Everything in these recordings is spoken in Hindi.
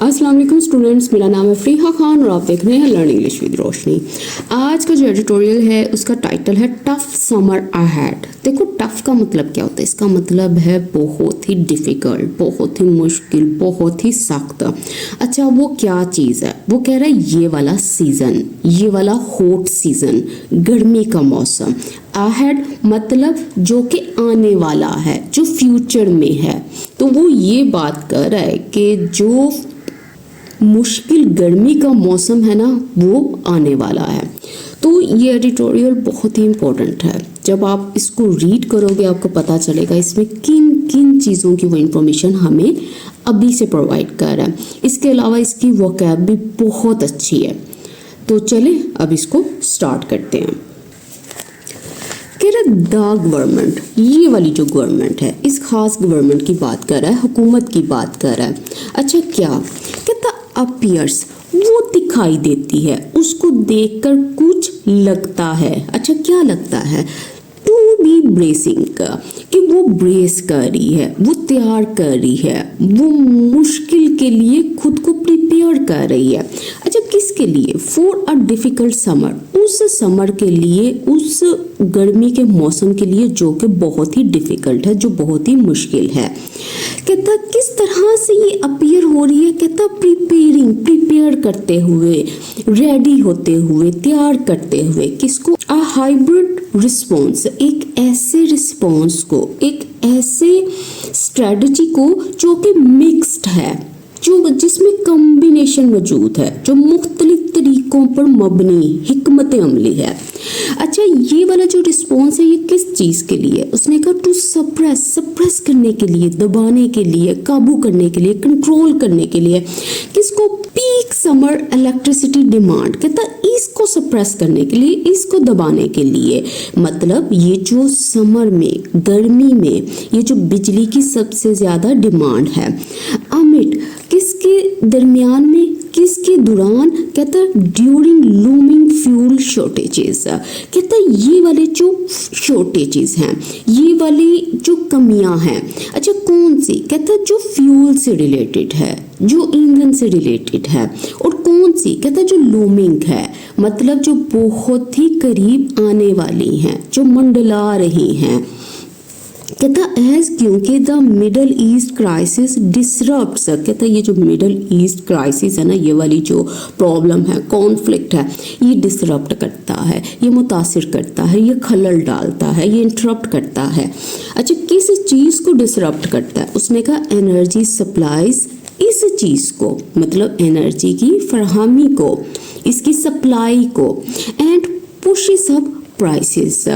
अस्सलाम वालेकुम स्टूडेंट्स, मेरा नाम है फरीहा खान और आप देख रहे हैं लर्न इंग्लिश विद रोशनी। आज का जो एडिटोरियल है उसका टाइटल है टफ समर अहेड। देखो, टफ का मतलब क्या होता है? इसका मतलब है बहुत ही डिफ़िकल्ट, बहुत ही मुश्किल, बहुत ही सख्त। अच्छा, वो क्या चीज़ है? वो कह रहा है ये वाला सीज़न, ये वाला हॉट सीज़न, गर्मी का मौसम। अहेड मतलब जो कि आने वाला है, जो फ्यूचर में है। तो वो ये बात कर रहा है कि जो मुश्किल गर्मी का मौसम है ना, वो आने वाला है। तो ये एडिटोरियल बहुत ही इम्पोर्टेंट है। जब आप इसको रीड करोगे आपको पता चलेगा इसमें किन किन चीज़ों की वो इन्फॉर्मेशन हमें अभी से प्रोवाइड कर रहा है। इसके अलावा इसकी वोकैब भी बहुत अच्छी है। तो चले अब इसको स्टार्ट करते हैं। कह रहा द गवर्नमेंट, ये वाली जो गवर्नमेंट है, इस खास गवर्नमेंट की बात कर रहा है, हुकूमत की बात कर रहा है। अच्छा, क्या कहता? अपीयर्स, वो दिखाई देती है, उसको देखकर कुछ लगता है। अच्छा, क्या लगता है? टू बी ब्रेसिंग, कि वो ब्रेस कर रही है, वो तैयार कर रही है, वो मुश्किल के लिए खुद को प्रिपेयर कर रही है। अच्छा, किसके लिए? फॉर अ डिफ़िकल्ट समर, उस समर के लिए, उस गर्मी के मौसम के लिए जो कि बहुत ही डिफ़िकल्ट है, जो बहुत ही मुश्किल है। कहता किस तरह से ये अपीयर हो रही है? कहता प्रिपेयरिंग, प्रिपेयर करते हुए, रेडी होते हुए, तैयार करते हुए। किसको? अ हाइब्रिड रिस्पॉन्स, एक ऐसे रिस्पॉन्स को, एक ऐसे स्ट्रेटजी को जो कि मिक्स्ड है, जो जिसमें कॉम्बिनेशन मौजूद है, जो मुख्तलिफ तरीकों पर मबनी हिकमत अमली है। अच्छा, ये वाला जो रिस्पॉन्स है ये किस चीज़ के लिए? उसने कहा टू सप्रेस, सप्रेस करने के लिए, दबाने के लिए, काबू करने के लिए, कंट्रोल करने के लिए। किसको? Peak summer electricity demand. कहता इसको सप्रेस करने के लिए, इसको दबाने के लिए। मतलब ये जो समर में, गर्मी में, ये जो बिजली की सबसे ज़्यादा डिमांड है, अमिट किसके दरमियान में, किसके दौरान? कहता ड्यूरिंग लूमिंग फ्यूल शॉर्टेजेस। कहता ये वाले जो शॉर्टेजेस हैं, ये वाली जो कमियां हैं, अच्छा कौन सी? कहता जो फ्यूल से रिलेटेड है, जो ईंधन से रिलेटेड है। और कौन सी? कहता जो लूमिंग है, मतलब जो बहुत ही करीब आने वाली हैं, जो मंडला रही हैं। कहता एज, क्योंकि द मिडल ईस्ट क्राइसिस डिसरप्ट्स। कहता ये जो मिडल ईस्ट क्राइसिस है ना, ये वाली जो प्रॉब्लम है, कॉन्फ्लिक्ट है, ये डिसरप्ट करता है, ये मुतासिर करता है, ये खलल डालता है, ये इंटरप्ट करता है। अच्छा, किस चीज़ को डिसरप्ट करता है? उसने कहा एनर्जी सप्लाईज, इस चीज़ को, मतलब एनर्जी की फरहमी को, इसकी सप्लाई को। एंड पुश सब प्राइसेस,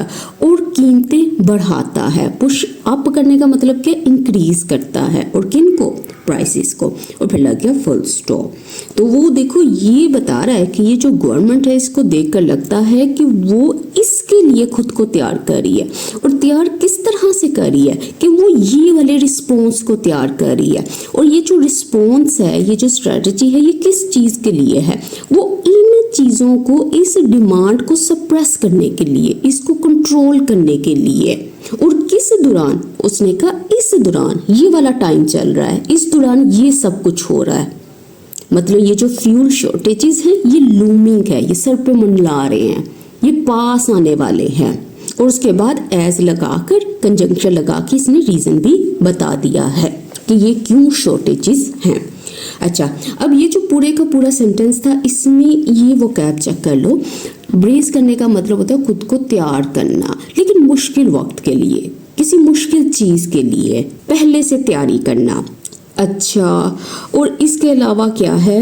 और कीमतें बढ़ाता है। पुश अप करने का मतलब क्या? इंक्रीज करता है। और किन को? प्राइसेस को। और फिर लग गया फुल स्टॉप। तो वो देखो ये बता रहा है कि ये जो गवर्नमेंट है, इसको देखकर लगता है कि वो इसके लिए खुद को तैयार कर रही है। और तैयार किस तरह से कर रही है? कि वो ये वाले रिस्पॉन्स को तैयार कर रही है। और ये जो रिस्पॉन्स है, ये जो स्ट्रेटजी है, ये किस चीज़ के लिए है? वो इन चीज़ों को, इस डिमांड को सप्रेस करने के लिए, इसको कंट्रोल करने के लिए। और किस दौरान? उसने कहा इस दौरान, ये वाला टाइम चल रहा है, इस दौरान ये सब कुछ हो रहा है। मतलब ये जो फ्यूल शॉर्टेजेस हैं, ये लूमिंग है, ये सर पे मंडला रहे हैं, ये पास आने वाले हैं। और उसके बाद एज लगाकर, कंजंक्शन लगा के इसने रीज़न भी बता दिया है कि ये क्यों शॉर्टेजेस हैं। अच्छा, अब ये जो पूरे का पूरा सेंटेंस था, इसमें ये वोकैब चेक कर लो। ब्रेस करने का मतलब होता है खुद को तैयार करना, लेकिन मुश्किल वक्त के लिए, किसी मुश्किल चीज़ के लिए पहले से तैयारी करना। अच्छा, और इसके अलावा क्या है?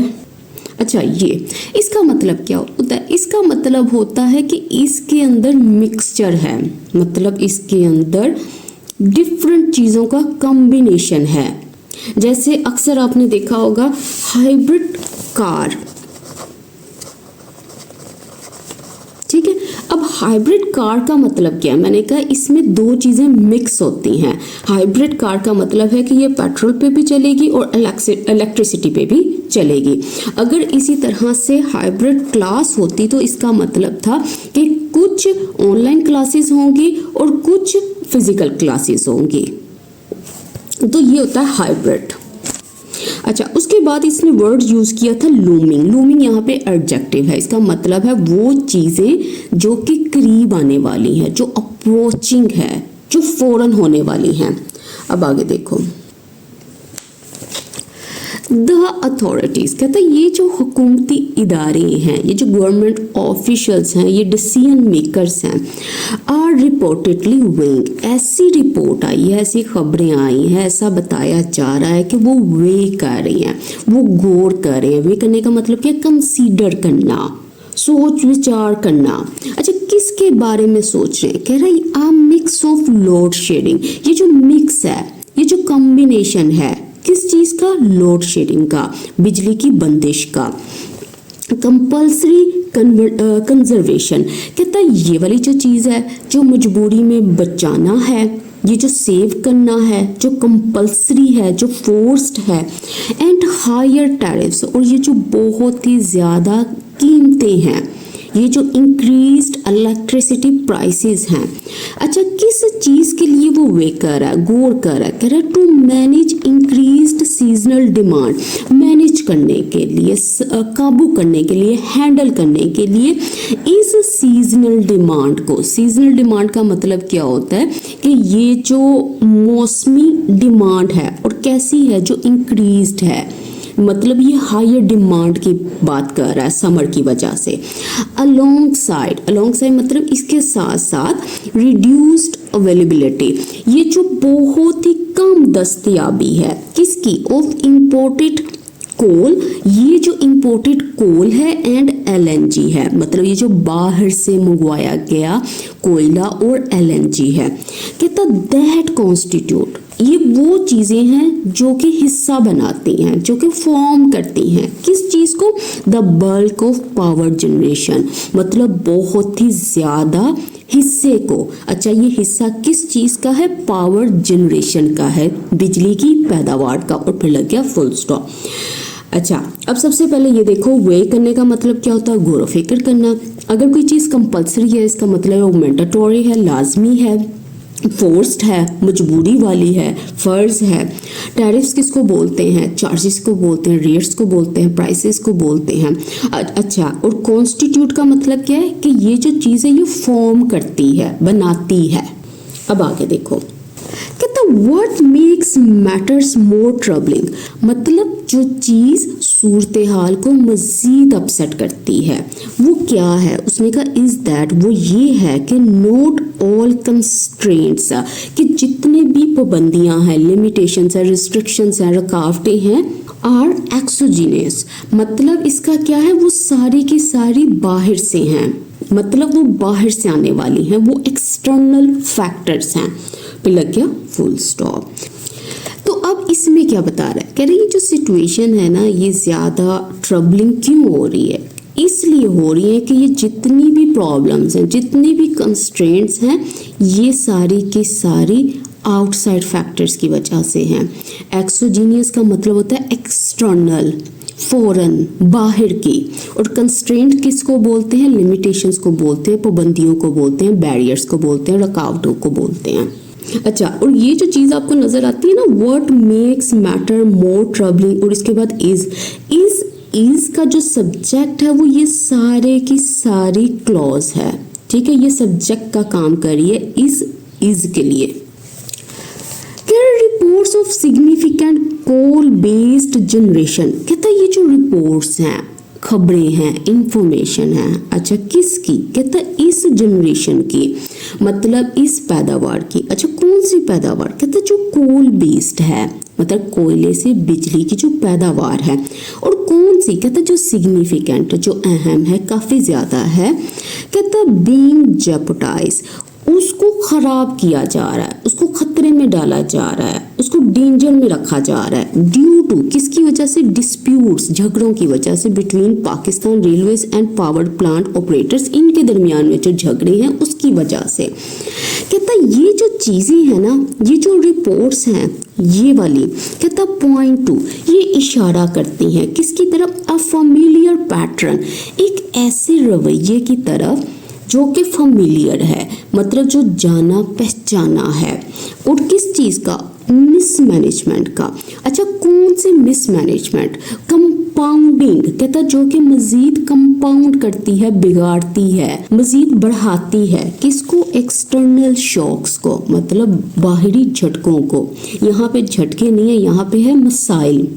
अच्छा, ये इसका मतलब क्या होता है? इसका मतलब होता है कि इसके अंदर मिक्सचर है, मतलब इसके अंदर डिफरेंट चीज़ों का कॉम्बिनेशन है। जैसे अक्सर आपने देखा होगा हाइब्रिड कार, ठीक है। अब हाइब्रिड कार का मतलब क्या है? मैंने कहा इसमें दो चीज़ें मिक्स होती हैं। हाइब्रिड कार का मतलब है कि ये पेट्रोल पे भी चलेगी और इलेक्ट्रिसिटी पे भी चलेगी। अगर इसी तरह से हाइब्रिड क्लास होती तो इसका मतलब था कि कुछ ऑनलाइन क्लासेस होंगी और कुछ फिजिकल क्लासेस होंगी। तो ये होता है हाइब्रिड। अच्छा, उसके बाद इसने वर्ड यूज किया था लूमिंग। लूमिंग यहाँ पे एडजेक्टिव है, इसका मतलब है वो चीजें जो कि करीब आने वाली हैं, जो अप्रोचिंग है, जो फौरन होने वाली हैं। अब आगे देखो, द अथॉरिटीज कहता है ये जो हुकूमती इदारे हैं, ये जो गवर्नमेंट ऑफिशियल्स हैं, ये डिसीजन मेकर्स हैं, आर रिपोर्टेडली वेइंग, ऐसी रिपोर्ट आई है, ऐसी खबरें आई हैं, ऐसा बताया जा रहा है कि वो वे कर रही हैं, वो गौर कर रहे हैं। वे करने का मतलब क्या, कंसीडर करना, सोच विचार करना। अच्छा, किसके बारे में सोच रहे हैं, कह रहा है आ मिक्स ऑफ लोड शेडिंग, ये जो मिक्स है, ये जो कॉम्बिनेशन है, किस चीज का, लोड शेडिंग का, बिजली की बंदिश का, कंपल्सरी कंजर्वेशन, कहता है ये वाली जो चीज है, जो मजबूरी में बचाना है, ये जो सेव करना है, जो कंपल्सरी है, जो फोर्स्ड है, एंड हायर टैरिफ्स, और ये जो बहुत ही ज्यादा कीमतें हैं, ये जो इंक्रीज्ड इलेक्ट्रिसिटी प्राइसेस हैं। अच्छा, किस चीज के लिए वो वे कर रहा है, गौर कर रहा है, कह रहा है to manage increased seasonal demand, manage करने के लिए, काबू करने के लिए, हैंडल करने के लिए इस सीजनल डिमांड को। सीजनल डिमांड का मतलब क्या होता है कि ये जो मौसमी डिमांड है और कैसी है, जो इंक्रीज्ड है, मतलब ये हायर डिमांड की बात कर रहा है समर की वजह से। अलोंग साइड मतलब इसके साथ साथ रिड्यूस्ड अवेलेबिलिटी, ये जो बहुत ही कम दस्तयाबी है, किसकी, ऑफ इंपोर्टेड कोल, ये जो इंपोर्टेड कोल है, एंड एलएनजी है, मतलब ये जो बाहर से मंगवाया गया कोयला और एलएनजी है। कहता दैट कॉन्स्टिट्यूट, ये वो चीजें हैं जो कि हिस्सा बनाती हैं, जो कि फॉर्म करती हैं किस चीज को, the bulk of power generation, मतलब बहुत ही ज्यादा हिस्से को। अच्छा, ये हिस्सा किस चीज का है, पावर जनरेशन का है, बिजली की पैदावार का, और फिर लग गया फुल स्टॉप। अच्छा, अब सबसे पहले ये देखो, वे करने का मतलब क्या होता है, गौर व फिक्र करना। अगर कोई चीज कंपल्सरी है, इसका मतलब है मैंडेटरी है, लाजमी है, फोर्स्ड है, मजबूरी वाली है, फर्ज है। टैरिफ्स किसको बोलते हैं, चार्जेस को बोलते हैं, रेट्स को बोलते हैं, प्राइसेस को बोलते हैं। अच्छा, और कॉन्स्टिट्यूट का मतलब क्या है कि ये जो चीज़ है ये फॉर्म करती है, बनाती है। अब आगे देखो, कहता what makes matters more troubling, मतलब जो चीज सूरत हाल को मजीद अपसेट करती है वो क्या है। उसने कहा इज दैट, वो ये है कि नोट ऑल कंस्ट्रेंट्स, कि जितने भी पाबंदियां हैं, लिमिटेशंस है, रिस्ट्रिक्शंस हैं, रुकावटें हैं, आर एक्सोजीनियस, मतलब इसका क्या है, वो सारी की सारी बाहर से हैं, मतलब वो बाहर से आने वाली हैं, वो एक्सटर्नल फैक्टर्स हैं। पे लग गया फुल स्टॉप। तो अब इसमें क्या बता रहा है, कह रही है ये जो सिचुएशन है ना, ये ज़्यादा ट्रबलिंग क्यों हो रही है, इसलिए हो रही है कि ये जितनी भी प्रॉब्लम्स हैं, जितनी भी कंस्ट्रेंट्स हैं, ये सारी की सारी आउटसाइड फैक्टर्स की वजह से हैं। एक्सोजीनियस का मतलब होता है एक्सटर्नल, फौरन, बाहर की, और कंस्ट्रेंट किसको बोलते हैं, लिमिटेशंस को बोलते हैं, पाबंदियों को बोलते हैं, बैरियर्स को बोलते हैं, रुकावटों को बोलते हैं। अच्छा, और ये जो चीज़ आपको नजर आती है ना, what makes matter more troubling, और इसके बाद इज का जो सब्जेक्ट है वो ये सारे की सारी क्लॉज है, ठीक है, ये सब्जेक्ट का काम करिए इज के लिए। Reports of significant coal based generation, कहता है ये जो रिपोर्ट्स हैं, खबरें हैं, इंफॉर्मेशन है, अच्छा किसकी, कहता है इस जनरेशन की, मतलब इस पैदावार की। अच्छा, कौन सी पैदावार, कहता है जो कोल बेस्ड है, मतलब कोयले से बिजली की जो पैदावार है, और कौन सी, कहता है जो सिग्निफिकेंट, जो अहम है, काफी ज्यादा है, कहता है बीइंग जेपटाइज, उसको खराब किया जा रहा है, उसको खतरे में डाला जा रहा है, उसको डेंजर में रखा जा रहा है, ड्यू टू, किसकी वजह से, डिस्प्यूट्स, झगड़ों की वजह से, between Pakistan railways and power plant operators, इनके दरमियान में जो झगड़े हैं उसकी वजह से। कहता ये जो चीजें हैं ना, ये जो रिपोर्ट्स हैं ये वाली, कहता पॉइंट टू, ये इशारा करती हैं किसकी तरफ, अ फैमिलियर पैटर्न, एक ऐसे रवैये की तरफ जो कि फैमिलियर है, मतलब जो जाना पहचाना है, और किस चीज़ का, मिसमैनेजमेंट का। अच्छा, कौन से मिसमैनेजमेंट? कंपाउंडिंग, कहता जो कि मजीद कंपाउंड करती है, बिगाड़ती है, मजीद बढ़ाती है किसको? एक्सटर्नल शॉक्स को, मतलब बाहरी झटकों को। यहाँ पे झटके नहीं है, यहाँ पे है मसाइल,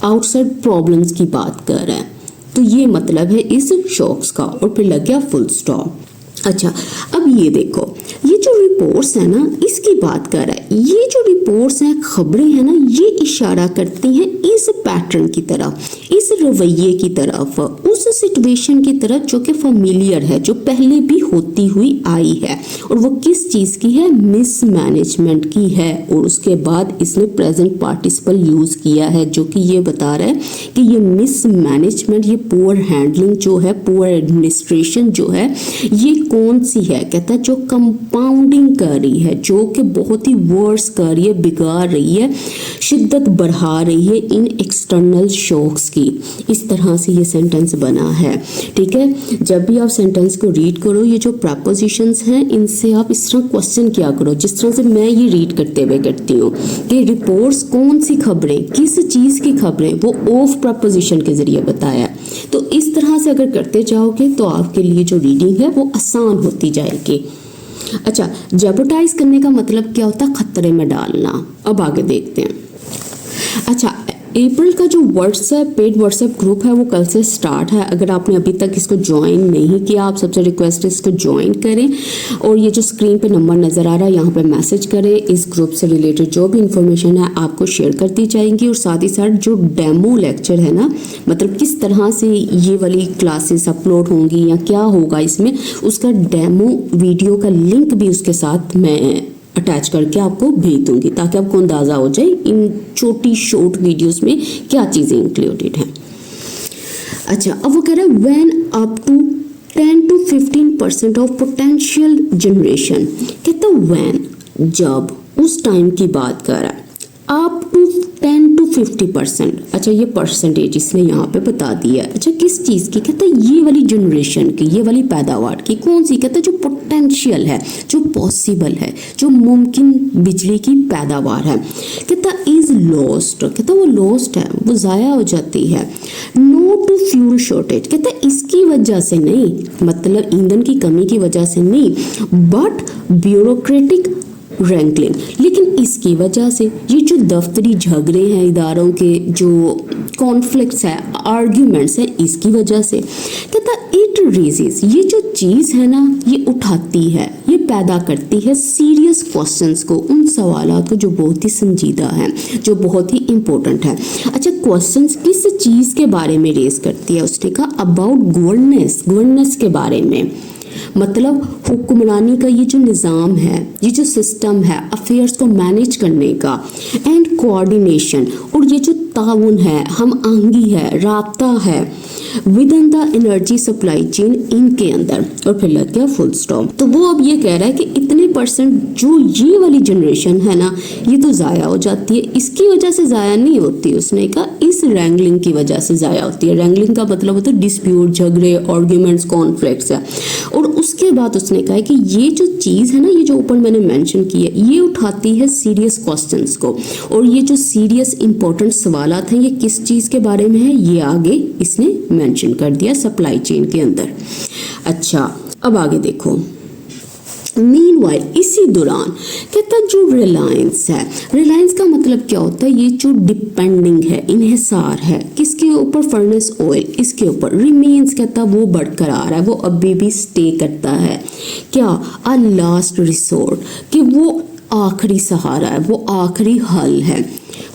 आउटसाइड प्रॉब्लम्स की बात कर रहे हैं। तो ये मतलब है इस शॉक्स का, और फिर लग गया फुल स्टॉप। अच्छा, अब ये देखो, ये जो रिपोर्ट्स है ना, इसकी बात कर रहा है। ये जो रिपोर्ट्स हैं, खबरें हैं ना, ये इशारा करती हैं इस पैटर्न की तरफ, इस रवैये की तरफ, उस सिचुएशन की तरफ जो कि फेमिलियर है, जो पहले भी होती हुई आई है। और वो किस चीज़ की है? मिसमैनेजमेंट की है। और उसके बाद इसने प्रेजेंट पार्टिसिपल यूज़ किया है, जो कि ये बता रहा है कि ये मिसमैनेजमेंट, ये पुअर हैंडलिंग जो है, पुअर एडमिनिस्ट्रेशन जो है, ये कौन सी है? कहता है जो कंपाउंडिंग कर रही है, जो कि बहुत ही वर्स कर रही है, बिगाड़ रही है, शिद्दत बढ़ा रही है इन एक्सटर्नल शॉक्स की। इस तरह से ये सेंटेंस बना है। ठीक है, जब भी आप सेंटेंस को रीड करो, ये जो प्रपोजिशंस हैं, इनसे आप इस तरह क्वेश्चन किया करो, जिस तरह से मैं ये रीड करते हुए करती हूँ कि रिपोर्ट्स कौन सी खबरें, किस चीज़ की खबरें, वो ऑफ प्रपोजिशन के जरिए बताया। तो इस तरह से अगर करते जाओगे तो आपके लिए जो रीडिंग है वो आसान होती जाएगी। अच्छा, जेबोटाइज करने का मतलब क्या होता है? खतरे में डालना। अब आगे देखते हैं। अच्छा, अप्रैल का जो व्हाट्सएप पेड व्हाट्सएप ग्रुप है वो कल से स्टार्ट है। अगर आपने अभी तक इसको ज्वाइन नहीं किया, आप सबसे रिक्वेस्ट है इसको ज्वाइन करें। और ये जो स्क्रीन पे नंबर नज़र आ रहा है, यहाँ पे मैसेज करें। इस ग्रुप से रिलेटेड जो भी इंफॉर्मेशन है आपको शेयर करती जाएंगी। और साथ ही साथ जो डेमो लेक्चर है ना, मतलब किस तरह से ये वाली क्लासेस अपलोड होंगी या क्या होगा इसमें, उसका डेमो वीडियो का लिंक भी उसके साथ मैं अटैच करके आपको भेज दूंगी, ताकि आपको अंदाज़ा हो जाए इन छोटी शॉर्ट वीडियोस में क्या चीज़ें इंक्लूडेड हैं। अच्छा, अब वो कह रहा है when up to 10 to 15% of potential generation. कहता व्हेन, जब, उस टाइम की बात कर रहा है। Up to 10 to 50%। अच्छा, ये परसेंटेज इसने यहाँ पे बता दिया है। अच्छा, किस चीज़ की? कहता है ये वाली जनरेशन की, ये वाली पैदावार की। कौन सी? कहता है जो पोटेंशियल है, जो पॉसिबल है, जो मुमकिन बिजली की पैदावार है। कहता इज लॉस्ट, कहता वो लॉस्ट है, वो ज़ाया हो जाती है। नो टू फ्यूल शॉर्टेज, कहता इसकी वजह से नहीं, मतलब ईंधन की कमी की वजह से नहीं, बट ब्यूरोक्रेटिक रैंकलिंग, लेकिन इसकी वजह से, ये जो दफ्तरी झगड़े हैं, इदारों के जो कॉन्फ्लिक्ट्स है, आर्ग्यूमेंट्स हैं, इसकी वजह से। कहता इट रेजेस, ये जो चीज़ है ना, ये उठाती है, ये पैदा करती है सीरियस क्वेश्चंस को, उन सवालात को जो बहुत ही संजीदा हैं, जो बहुत ही इंपॉर्टेंट है। अच्छा, क्वेश्चंस किस चीज़ के बारे में रेज करती है? उसने कहा अबाउट गवर्नेंस के बारे में, मतलब हुक्मरानी का ये जो निज़ाम है, ये जो सिस्टम है अफेयर्स को मैनेज करने का, एंड कोऑर्डिनेशन, और ये जो ताउन है, हम आहंगी है, राब्ता है with in the energy supply chain, इनके अंदर। और फिर लग गया फुल स्टॉप। तो वो अब ये कह रहा है कि इतने परसेंट जो ये वाली जनरेशन है ना, ये तो ज़ाया हो जाती है। इसकी वजह से ज़ाया नहीं होती, उसने कहा इस रैंगलिंग की वजह से ज़ाया होती है। रैंगलिंग का मतलब होता है डिस्प्यूट, झगड़े, आर्ग्यूमेंट्स, कॉन्फ्लिक्ट्स है। और उसके बाद उसने कहा कि ये जो चीज़ है ना, ये जो ऊपर मैंने मेंशन की है, ये उठाती है सीरियस क्वेश्चंस को। और ये जो सीरियस इंपॉर्टेंट सवालात हैं, ये किस चीज़ के बारे में है, ये आगे इसने मेंशन कर दिया सप्लाई चेन के अंदर। अच्छा, अब आगे देखो। मीनवाइल, इसी दौरान, कहता जो रिलायंस है, रिलायंस का मतलब क्या होता है? ये जो डिपेंडिंग है, इन्हिसार है, किसके ऊपर? फर्नेस ऑयल, इसके ऊपर। रिमेन्स, कहता वो बरकरार है, वो अभी भी स्टे करता है। क्या? अ लास्ट रिसोर्ट, कि वो आखिरी सहारा है, वो आखिरी हल है,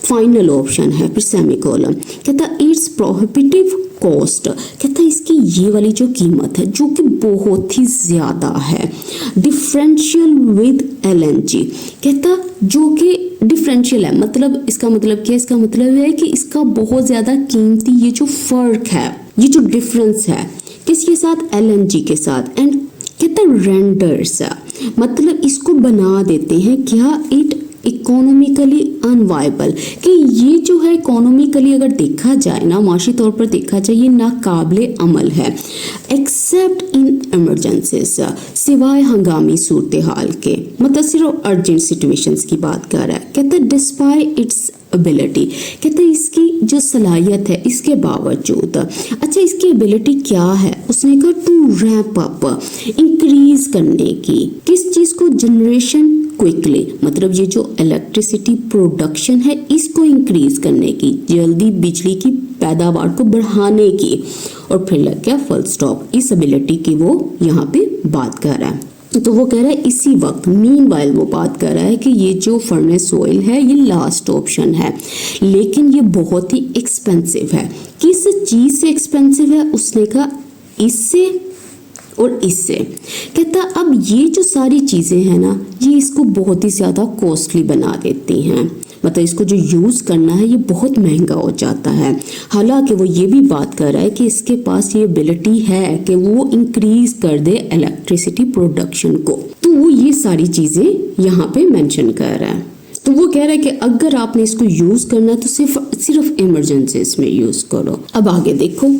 फाइनल ऑप्शन है। फिर सेमीकोलन, कहता इट्स प्रोहिबिटिव कॉस्ट, कहता इसकी ये वाली जो कीमत है, जो कि बहुत ही ज़्यादा है। डिफरेंशियल विद एलएनजी, कहता जो कि डिफरेंशियल है, मतलब इसका मतलब क्या है? इसका मतलब है कि इसका बहुत ज़्यादा कीमती ये जो फ़र्क है, ये जो डिफरेंस है, किसके साथ? एलएनजी के साथ। एंड कहता रेंडर्स, मतलब इसको बना देते हैं क्या? इट इकोनॉमिकली अनवायबल, कि ये जो है इकोनॉमिकली अगर देखा जाए ना, माशी तौर पर देखा जाए, ये नाकाबिले अमल है, एक्सेप्ट इन इमरजेंसीज, सिवाय हंगामी सूरत हाल के। मतलब सिर्फ अर्जेंट सिचुएशंस की बात कर रहा है। कहता है डिस्पाइट इट्स एबिलिटी, कहते हैं इसकी जो सलाहियत है इसके बावजूद। अच्छा, इसकी एबिलिटी क्या है? उसने कहा टू रैंप अप, इंक्रीज करने की, किस चीज को? जनरेशन क्विकली, मतलब ये जो इलेक्ट्रिसिटी प्रोडक्शन है इसको इंक्रीज करने की, जल्दी बिजली की पैदावार को बढ़ाने की। और फिर लग गया फुल स्टॉप। इस एबिलिटी की वो यहाँ पे बात कर रहा है। तो वो कह रहा है इसी वक्त मीनवाइल वो बात कर रहा है कि ये जो फर्नेस ऑयल है ये लास्ट ऑप्शन है, लेकिन ये बहुत ही एक्सपेंसिव है। किस चीज से एक्सपेंसिव है? उसने कहा इससे और इससे। कहता अब ये जो सारी चीजें हैं ना, ये इसको बहुत ही ज्यादा कॉस्टली बना देती हैं, मतलब इसको जो यूज करना है ये बहुत महंगा हो जाता है। हालांकि वो ये भी बात कर रहा है कि इसके पास ये एबिलिटी है कि वो इंक्रीज कर दे इलेक्ट्रिसिटी प्रोडक्शन को। तो वो ये सारी चीजें यहाँ पे मेंशन कर रहा है। तो वो कह रहा है कि अगर आपने इसको यूज करना है तो सिर्फ इमरजेंसीज में यूज करो। अब आगे देखो,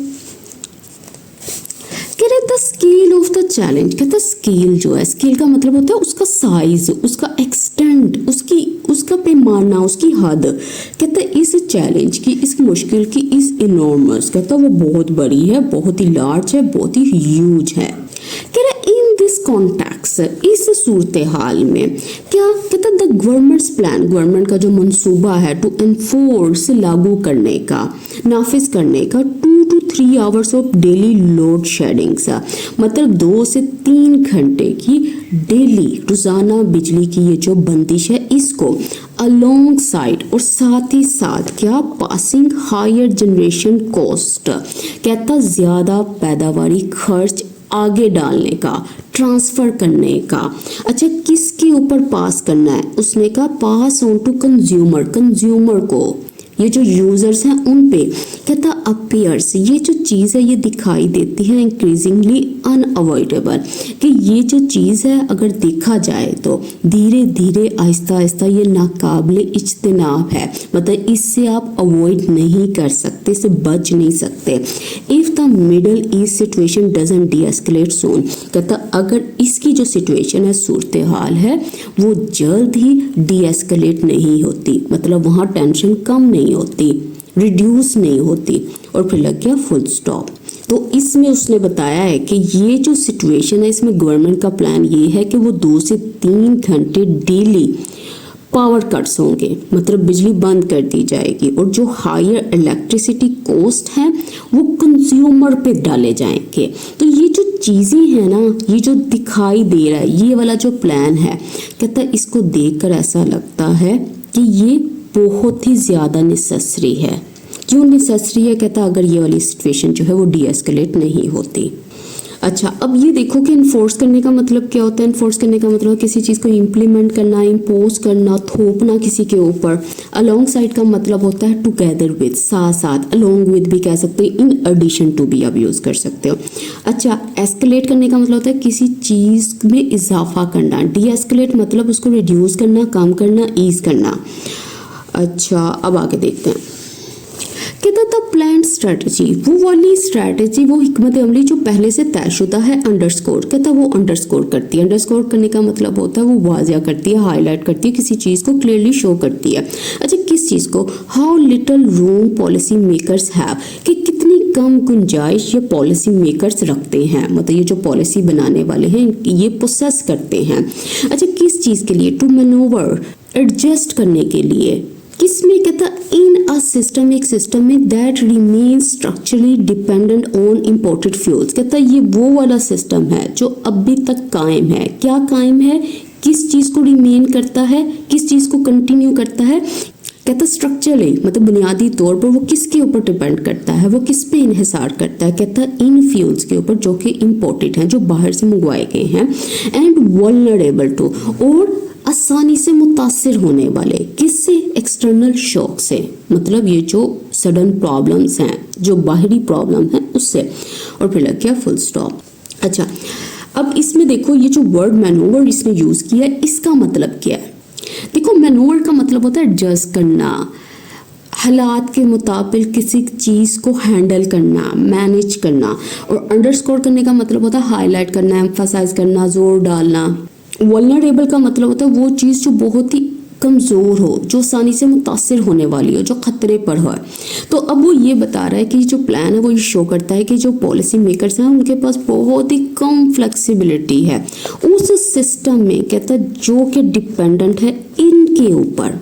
the scale of the challenge. कहता स्केल जो है, स्केल का मतलब होता है उसका साइज, उसका एक्सटेंट, उसका पैमाना, उसकी हद। कहता है इस चैलेंज की, इस मुश्किल की, इस इनॉर्मस, कहता वो बहुत बड़ी है, बहुत ही लार्ज है, बहुत ही ह्यूज है। कह रहा इन दिस कॉन्टेक्स्ट, इस सूरत हाल में क्या? कहता द गवर्नमेंट्स प्लान, गवर्नमेंट का जो मंसूबा है टू एनफोर्स, लागू करने का, नाफिज करने का 2 to 3 hours of daily load shedding, मतलब 2 से 3 घंटे की डेली रोजाना बिजली की ये जो बंदिश है इसको अलोंग साइड, और साथ ही साथ क्या? पासिंग हायर जनरेशन कॉस्ट, कहता ज्यादा पैदावारी खर्च आगे डालने का, ट्रांसफर करने का। अच्छा, किसके ऊपर पास करना है? उसने कहा पास ऑन टू कंज्यूमर को, ये जो यूजर्स हैं उन पे। कहता अपीयर्स, ये जो चीज़ है ये दिखाई देती है इंक्रीजिंगली अनअवॉइडेबल, कि ये जो चीज़ है अगर देखा जाए तो धीरे धीरे आहिस्ता आहिस्ता ये नाकाबिले इज्तनाब है, मतलब इससे आप अवॉइड नहीं कर सकते, इससे बच नहीं सकते। If the Middle East situation doesn't deescalate soon, कहता अगर इसकी जो सिचुएशन है, सूरत हाल है, वो जल्द ही डीएस्केलेट नहीं होती, मतलब वहाँ टेंशन कम नहीं होती, रिड्यूस नहीं होती। और फिर लग गया फुल स्टॉप। तो इसमें उसने बताया है कि ये जो सिचुएशन है इसमें गवर्नमेंट का प्लान ये है कि वो 2 से 3 घंटे डेली पावर कट्स होंगे, मतलब बिजली बंद कर दी जाएगी, और जो हायर इलेक्ट्रिसिटी कॉस्ट है वो कंज्यूमर पे डाले जाएंगे। तो ये जो चीज़ें हैं ना, ये जो दिखाई दे रहा है, ये वाला जो प्लान है, कहता इसको देखकर ऐसा लगता है कि ये बहुत ही ज़्यादा नेसेसरी है। क्यों नेसेसरी है? कहता अगर ये वाली सिचुएशन जो है वो डीएस्केलेट नहीं होती। अच्छा, अब ये देखो कि इन्फोर्स करने का मतलब क्या होता है। इन्फोर्स करने का मतलब किसी चीज़ को इम्प्लीमेंट करना, इम्पोज करना, थोपना किसी के ऊपर। अलोंग साइड का मतलब होता है टुगेदर विद, साथ साथ, अलोंग विद भी कह सकते हैं, इन एडिशन टू भी आप यूज़ कर सकते हो। अच्छा, एस्केलेट करने का मतलब होता है किसी चीज़ में इजाफा करना। डीएस्केलेट मतलब उसको रिड्यूस करना, कम करना, ईज करना। अच्छा, अब आगे देखते हैं। कहता था प्लान स्ट्रेटजी, वो वाली स्ट्रेटजी, वो हिकमत अमली जो पहले से तयशुदा है, अंडरस्कोर, कहता वो अंडरस्कोर करती है। अंडरस्कोर करने का मतलब होता है वो वाजिया करती है, हाईलाइट करती है, किसी चीज़ को क्लियरली शो करती है। अच्छा, किस चीज़ को? How little room policy makers have, कि कितनी कम गुंजाइश ये पॉलिसी मेकर्स रखते हैं, मतलब ये जो पॉलिसी बनाने वाले हैं ये प्रोसेस करते हैं। अच्छा, किस चीज़ के लिए? टू मैनोवर, एडजस्ट करने के लिए। किसमें? कहता इन अ सिस्टम, एक सिस्टम में that remain structurally dependent on imported fuels. कहता ये वो वाला सिस्टम है जो अभी तक कायम है। क्या कायम है? किस चीज़ को रिमेन करता है, किस चीज़ को कंटिन्यू करता है? कहता स्ट्रक्चरली, मतलब बुनियादी तौर पर वो किसके ऊपर डिपेंड करता है, वो किस पे इन्हिसार करता है? कहता इन फ्यूल्स के ऊपर जो कि इम्पोर्टेड हैं, जो बाहर से मंगवाए गए हैं। एंड वल्नरेबल टू, और आसानी से मुतासिर होने वाले, किससे? एक्सटर्नल शॉक से, मतलब ये जो सडन प्रॉब्लम्स हैं, जो बाहरी प्रॉब्लम है उससे। और फिर लग गया फुल स्टॉप। अच्छा, अब इसमें देखो ये जो वर्ड मैनूवर इसने यूज़ किया है, इसका मतलब क्या है? देखो मैनूवर का मतलब होता है एडजस्ट करना, हालात के मुताबिक किसी चीज़ को हैंडल करना, मैनेज करना। और अंडरस्कोर करने का मतलब होता है हाईलाइट करना, एम्फसाइज करना, जोर डालना। वल्नरेबल का मतलब होता है वो चीज़ जो बहुत ही कमज़ोर हो, जो आसानी से मुतासिर होने वाली हो, जो ख़तरे पर हो। तो अब वो ये बता रहा है कि जो प्लान है वो ये शो करता है कि जो पॉलिसी मेकर्स हैं उनके पास बहुत ही कम फ्लेक्सिबिलिटी है उस सिस्टम में, कहता है जो कि डिपेंडेंट है इनके ऊपर,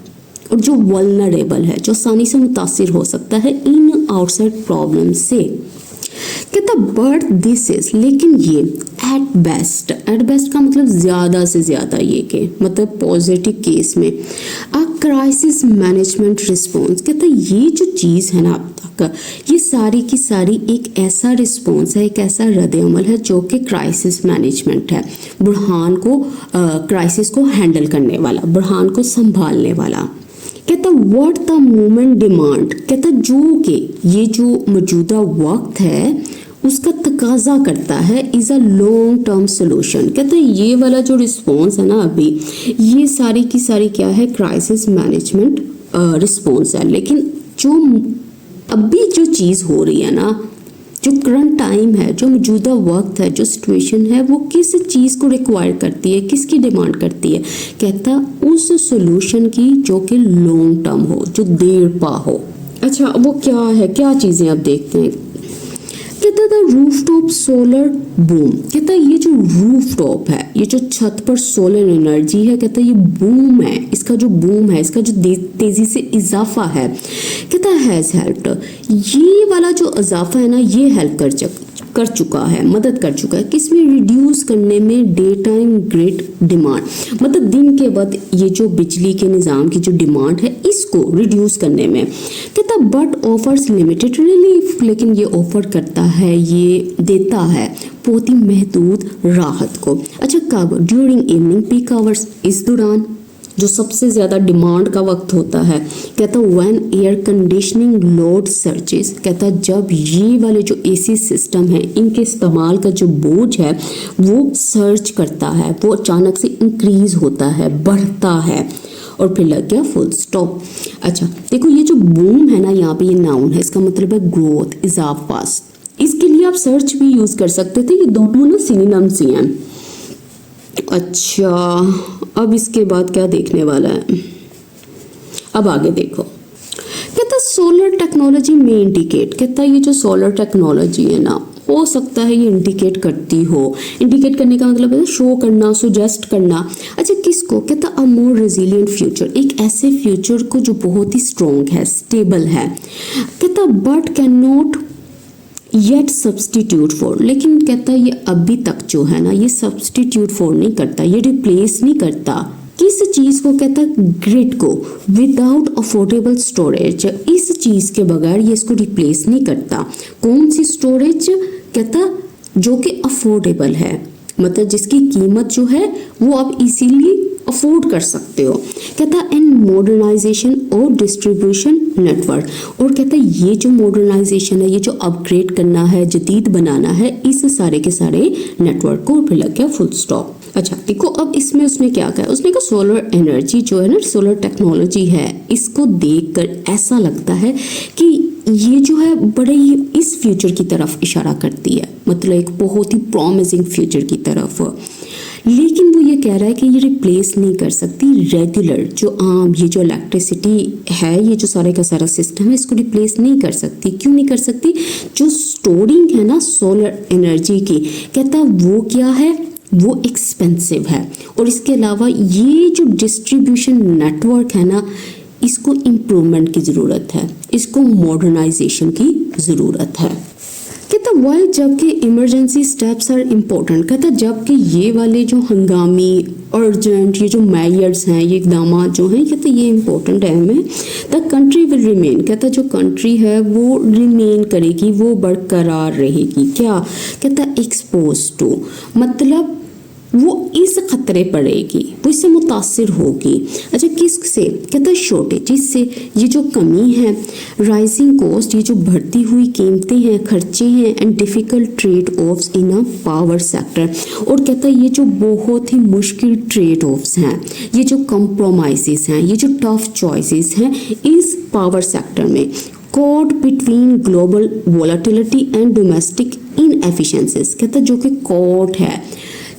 और जो वल्नरेबल है, जो आसानी से मुतासिर हो सकता है इन आउटसाइड प्रॉब्लम से। कहता बट दिस इज, लेकिन ये एट बेस्ट का मतलब ज़्यादा से ज़्यादा, ये के मतलब पॉजिटिव केस में अ क्राइसिस मैनेजमेंट रिस्पॉन्स। कहता ये जो चीज़ है ना अब तक, ये सारी की सारी एक ऐसा रिस्पॉन्स है, एक ऐसा रद्द-ए-अमल है जो कि क्राइसिस मैनेजमेंट है, बुरहान को क्राइसिस को हैंडल करने वाला, बुरहान को संभालने वाला। कहता व्हाट द मोमेंट डिमांड, कहता जो कि ये जो मौजूदा वक्त है उसका तकाजा करता है is a long term solution. कहते हैं ये वाला जो रिस्पॉन्स है ना अभी, ये सारी की सारी क्या है, क्राइसिस मैनेजमेंट रिस्पॉन्स है। लेकिन जो अभी जो चीज़ हो रही है ना, जो करंट टाइम है, जो मौजूदा वक्त है, जो सिचुएशन है, वो किस चीज़ को रिक्वायर करती है, किसकी डिमांड करती है। कहता उस सोल्यूशन की जो कि लॉन्ग टर्म हो, जो देर पा हो। अच्छा वो क्या है, क्या चीज़ें अब देखते हैं। कहता था रूफटॉप सोलर बूम। कहता ये जो रूफटॉप है, ये जो छत पर सोलर एनर्जी है, कहता ये बूम है, इसका जो बूम है, इसका जो तेजी से इजाफा है, कहता हैज़ हेल्प्ड, ये वाला जो इजाफा है ना, ये हेल्प कर चुका है, मदद कर चुका है किसमें, रिड्यूस करने में डे टाइम ग्रिड डिमांड, मतलब दिन के वक्त ये जो बिजली के निज़ाम की जो डिमांड है इसको रिड्यूस करने में। कहता बट ऑफर्स लिमिटेड रिलीफ, लेकिन ये ऑफर करता है, ये देता है बहुत ही महदूद राहत को। अच्छा कब, ड्यूरिंग इवनिंग पीक आवर्स, इस दौरान जो सबसे ज़्यादा डिमांड का वक्त होता है। कहता when air conditioning load searches, कहता जब ये वाले जो एसी सिस्टम है इनके इस्तेमाल का जो बोझ है वो सर्च करता है, वो अचानक से इंक्रीज होता है, बढ़ता है, और फिर लग गया फुल स्टॉप। अच्छा देखो ये जो बूम है ना, यहाँ पे ये नाउन है, इसका मतलब है ग्रोथ, इजाफा। इसके लिए आप सर्च भी यूज़ कर सकते थे, ये दोनों ना सिनोनिम्स ही हैं। अच्छा अब इसके बाद क्या देखने वाला है, अब आगे देखो। कहता सोलर टेक्नोलॉजी में इंडिकेट, कहता ये जो सोलर टेक्नोलॉजी है ना, हो सकता है ये इंडिकेट करती हो, इंडिकेट करने का मतलब है शो करना, सुजेस्ट करना। अच्छा किसको, कहता अ मोर रेजिलियंट फ्यूचर, एक ऐसे फ्यूचर को जो बहुत ही स्ट्रॉन्ग है, स्टेबल है। कहता but can not yet substitute for, लेकिन कहता ये अभी तक जो है ना, ये सब्सटीट्यूट फॉर नहीं करता, ये रिप्लेस नहीं करता किस चीज़ को, कहता ग्रिड को, विदाउट अफोर्डेबल स्टोरेज, इस चीज़ के बगैर ये इसको रिप्लेस नहीं करता। कौन सी स्टोरेज, कहता जो कि अफोर्डेबल है, मतलब जिसकी कीमत जो है वो आप इजीली अफोर्ड कर सकते हो। कहता एंड मॉडर्नाइजेशन और डिस्ट्रीब्यूशन नेटवर्क, और कहता ये जो मॉडर्नाइजेशन है, ये जो अपग्रेड करना है, जदीद बनाना है, इस सारे के सारे नेटवर्क को, फिर लग गया फुल स्टॉप। अच्छा देखो अब इसमें उसने क्या कहा, उसने कहा सोलर एनर्जी जो है ना, सोलर टेक्नोलॉजी है, इसको देखकर ऐसा लगता है कि ये जो है बड़े ही इस फ्यूचर की तरफ इशारा करती है, मतलब एक बहुत ही प्रॉमिसिंग फ्यूचर की तरफ। लेकिन वो ये कह रहा है कि ये रिप्लेस नहीं कर सकती रेगुलर जो आम ये जो इलेक्ट्रिसिटी है, ये जो सारे का सारा सिस्टम है, इसको रिप्लेस नहीं कर सकती। क्यों नहीं कर सकती, जो स्टोरिंग है ना सोलर एनर्जी की, कहता वो क्या है, वो एक्सपेंसिव है, और इसके अलावा ये जो डिस्ट्रीब्यूशन नेटवर्क है ना, इसको इम्प्रूवमेंट की ज़रूरत है, इसको मॉडर्नाइजेशन की ज़रूरत है। कहता वाई, जबकि इमरजेंसी स्टेप्स आर इम्पोर्टेंट, कहता जबकि ये वाले जो हंगामी अर्जेंट ये जो मेजर्स हैं, ये इकदाम जो हैं, कहता ये इम्पोर्टेंट है हमें। द कंट्री विल रिमेन, कहता जो कंट्री है वो रिमेन करेगी, वो बरकरार रहेगी। क्या कहता एक्सपोज टू, मतलब वो इस खतरे पड़ेगी, वो इससे मुतासिर होगी। अच्छा किस किससे, कहता है शॉर्टेजेस से, ये जो कमी है, राइजिंग कॉस्ट, ये जो बढ़ती हुई कीमतें हैं, खर्चे हैं, and difficult trade offs in a power sector. और कहता है ये जो बहुत ही मुश्किल ट्रेड ऑफ्स हैं, ये जो कंप्रोमाइजेस हैं, ये जो टफ चॉइसेस हैं इस पावर सेक्टर में, caught between global volatility and domestic inefficiencies, कहता है जो कि कॉट है,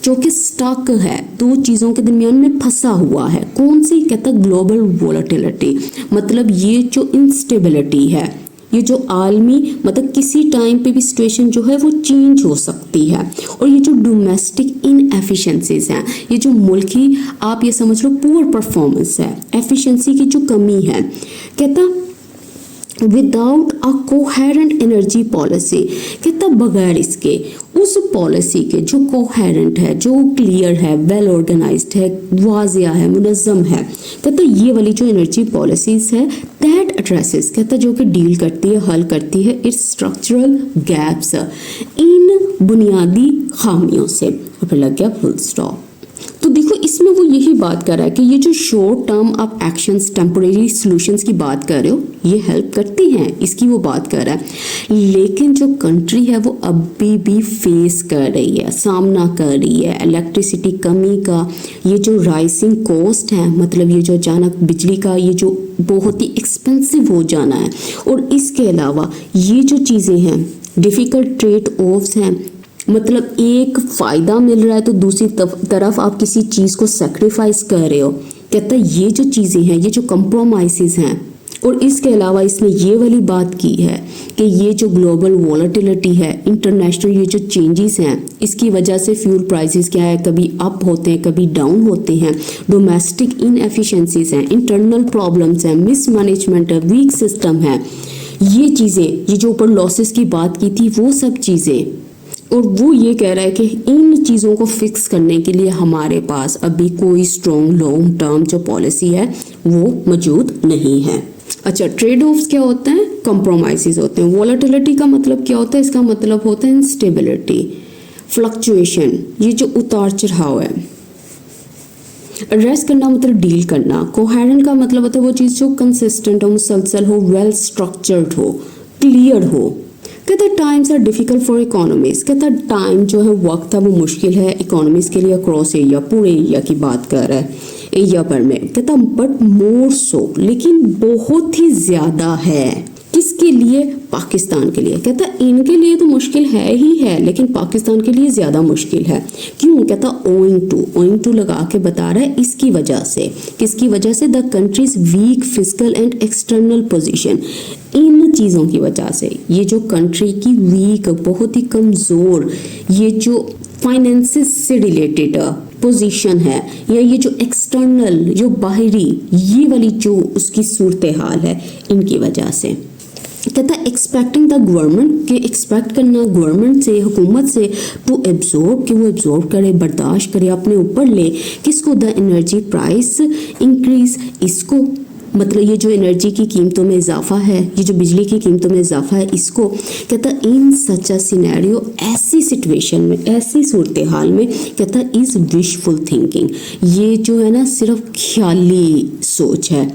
जो कि स्टक है, दो चीज़ों के दरमियान में फंसा हुआ है। कौन सी, कहता ग्लोबल वोलाटिलिटी, मतलब ये जो इंस्टेबिलिटी है, ये जो आलमी मतलब किसी टाइम पे भी सिचुएशन जो है वो चेंज हो सकती है। और ये जो डोमेस्टिक इनएफिशिएंसीज हैं, ये जो मुल्की आप ये समझ लो पुअर परफॉर्मेंस है, एफिशिएंसी की जो कमी है, कहता without a coherent energy policy, कहता बगैर इसके उस पॉलिसी के जो कोहेरेंट है, जो क्लियर है, वेल ऑर्गेनाइज्ड है, वाजिया है, मुनज़्ज़म है, कहता ये वाली जो एनर्जी पॉलिसीज है दैट एड्रेसेस, कहता जो कि डील करती है, हल करती है इट्स स्ट्रक्चरल गैप्स, इन बुनियादी खामियों से। और फिर लग गया फुल स्टॉप। तो देखो इसमें वो यही बात कर रहा है कि ये जो शॉर्ट टर्म आप एक्शंस, टेम्परेरी सॉल्यूशंस की बात कर रहे हो, ये हेल्प करती हैं, इसकी वो बात कर रहा है। लेकिन जो कंट्री है वो अभी भी फेस कर रही है, सामना कर रही है इलेक्ट्रिसिटी कमी का, ये जो राइजिंग कॉस्ट है, मतलब ये जो अचानक बिजली का ये जो बहुत ही एक्सपेंसिव हो जाना है, और इसके अलावा ये जो चीज़ें हैं, डिफ़िकल्ट ट्रेड ऑफ्स हैं, मतलब एक फ़ायदा मिल रहा है तो दूसरी तरफ आप किसी चीज़ को सेक्रीफाइस कर रहे हो। कहता है ये जो चीज़ें हैं, ये जो कंप्रोमाइज़ हैं, और इसके अलावा इसने ये वाली बात की है कि ये जो ग्लोबल वॉलेटिलिटी है, इंटरनेशनल ये जो चेंजेस हैं, इसकी वजह से फ्यूल प्राइसेस क्या है, कभी अप होते हैं, कभी डाउन होते हैं, डोमेस्टिक इनएफिशिएंसीज हैं, इंटरनल प्रॉब्लम्स हैं, मिसमैनेजमेंट है, वीक सिस्टम है, ये चीज़ें, ये जो ऊपर लॉसेस की बात की थी वो सब चीज़ें। और वो ये कह रहा है कि इन चीज़ों को फिक्स करने के लिए हमारे पास अभी कोई स्ट्रॉन्ग लॉन्ग टर्म जो पॉलिसी है वो मौजूद नहीं है। अच्छा, ट्रेड ऑफ्स क्या होते हैं, कंप्रोमाइजेस होते हैं। वॉलेटिलिटी का मतलब क्या होता है, इसका मतलब होता है इंस्टेबिलिटी, फ्लक्चुएशन, ये जो उतार चढ़ाव है। एड्रेस करना मतलब डील करना। कोहेरेंट का मतलब होता है वो चीज़ जो कंसिस्टेंट हो, मुसलसल हो, वेल स्ट्रक्चर्ड हो, क्लियर हो। कहता times are difficult for economies, कहता टाइम जो है, वक्त है, वो मुश्किल है इकोनॉमीज के लिए, क्रॉस एरिया, पूरे एरिया की बात कर रहा है, एरिया पर में। कहता बट मोर सो, लेकिन बहुत ही ज़्यादा है, किसके लिए, पाकिस्तान के लिए। कहता इनके लिए तो मुश्किल है ही है, लेकिन पाकिस्तान के लिए ज़्यादा मुश्किल है। क्यों, कहता ओइंग टू लगा के बता रहा है, इसकी वजह से, किसकी वजह से, the country's weak physical and external position, इन चीज़ों की वजह से, ये जो कंट्री की वीक, बहुत ही कमज़ोर, ये जो फाइनेंसिस से रिलेटेड पोजीशन है, या ये जो एक्सटर्नल, जो बाहरी, ये वाली जो उसकी सूरत हाल है, इनकी वजह से। कहता है एक्सपेक्टिंग द गवर्नमेंट, के एक्सपेक्ट करना गवर्नमेंट से, हुकूमत से, टू एब्जॉर्ब, कि वो एब्जॉर्ब करे, बर्दाश्त करे, अपने ऊपर ले, किसको, द एनर्जी प्राइस इंक्रीज, इसको, मतलब ये जो एनर्जी की कीमतों में इजाफा है, ये जो बिजली की कीमतों में इजाफा है, इसको। कहता इन सच अ सिनेरियो, ऐसी सिचुएशन में, ऐसी सूरत हाल में, कहता इज विशफुल थिंकिंग, ये जो है ना सिर्फ ख्याली सोच है,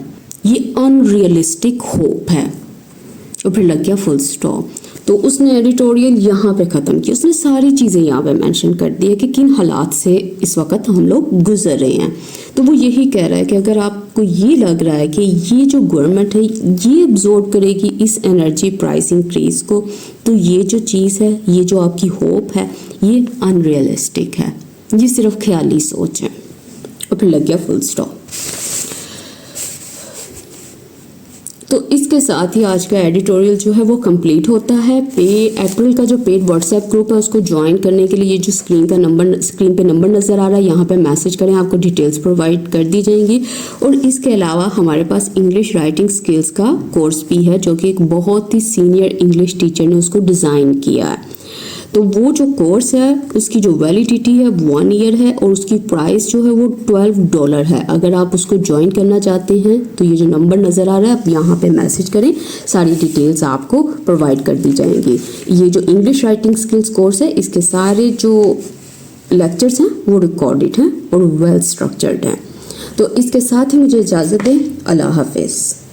ये अनरियलिस्टिक होप है। और फिर लग गया फुल स्टॉप। तो उसने एडिटोरियल यहाँ पे ख़त्म की, उसने सारी चीज़ें यहाँ पे मेंशन कर दी है कि किन हालात से इस वक्त हम लोग गुजर रहे हैं। तो वो यही कह रहा है कि अगर आपको ये लग रहा है कि ये जो गवर्नमेंट है ये एब्जॉर्ब करेगी इस एनर्जी प्राइस इंक्रीज़ को, तो ये जो चीज़ है, ये जो आपकी होप है, ये अनरियलिस्टिक है, ये सिर्फ ख्याली सोच है। और फिर लग गया फुल स्टॉप। तो इसके साथ ही आज का एडिटोरियल जो है वो कंप्लीट होता है। अप्रैल का जो पेड व्हाट्सएप ग्रुप है उसको ज्वाइन करने के लिए ये जो स्क्रीन पे नंबर नज़र आ रहा है, यहाँ पे मैसेज करें, आपको डिटेल्स प्रोवाइड कर दी जाएंगी। और इसके अलावा हमारे पास इंग्लिश राइटिंग स्किल्स का कोर्स भी है, जो कि एक बहुत ही सीनियर इंग्लिश टीचर ने उसको डिज़ाइन किया है। तो वो जो कोर्स है उसकी जो वैलिडिटी है 1 ईयर है, और उसकी प्राइस जो है वो $12 है। अगर आप उसको ज्वाइन करना चाहते हैं तो ये जो नंबर नज़र आ रहा है आप यहाँ पे मैसेज करें, सारी डिटेल्स आपको प्रोवाइड कर दी जाएंगी। ये जो इंग्लिश राइटिंग स्किल्स कोर्स है, इसके सारे जो लेक्चर्स हैं वो रिकॉर्डेड हैं और वेल स्ट्रक्चर्ड हैं। तो इसके साथ ही मुझे इजाज़त दें। अल्लाह हाफिज़।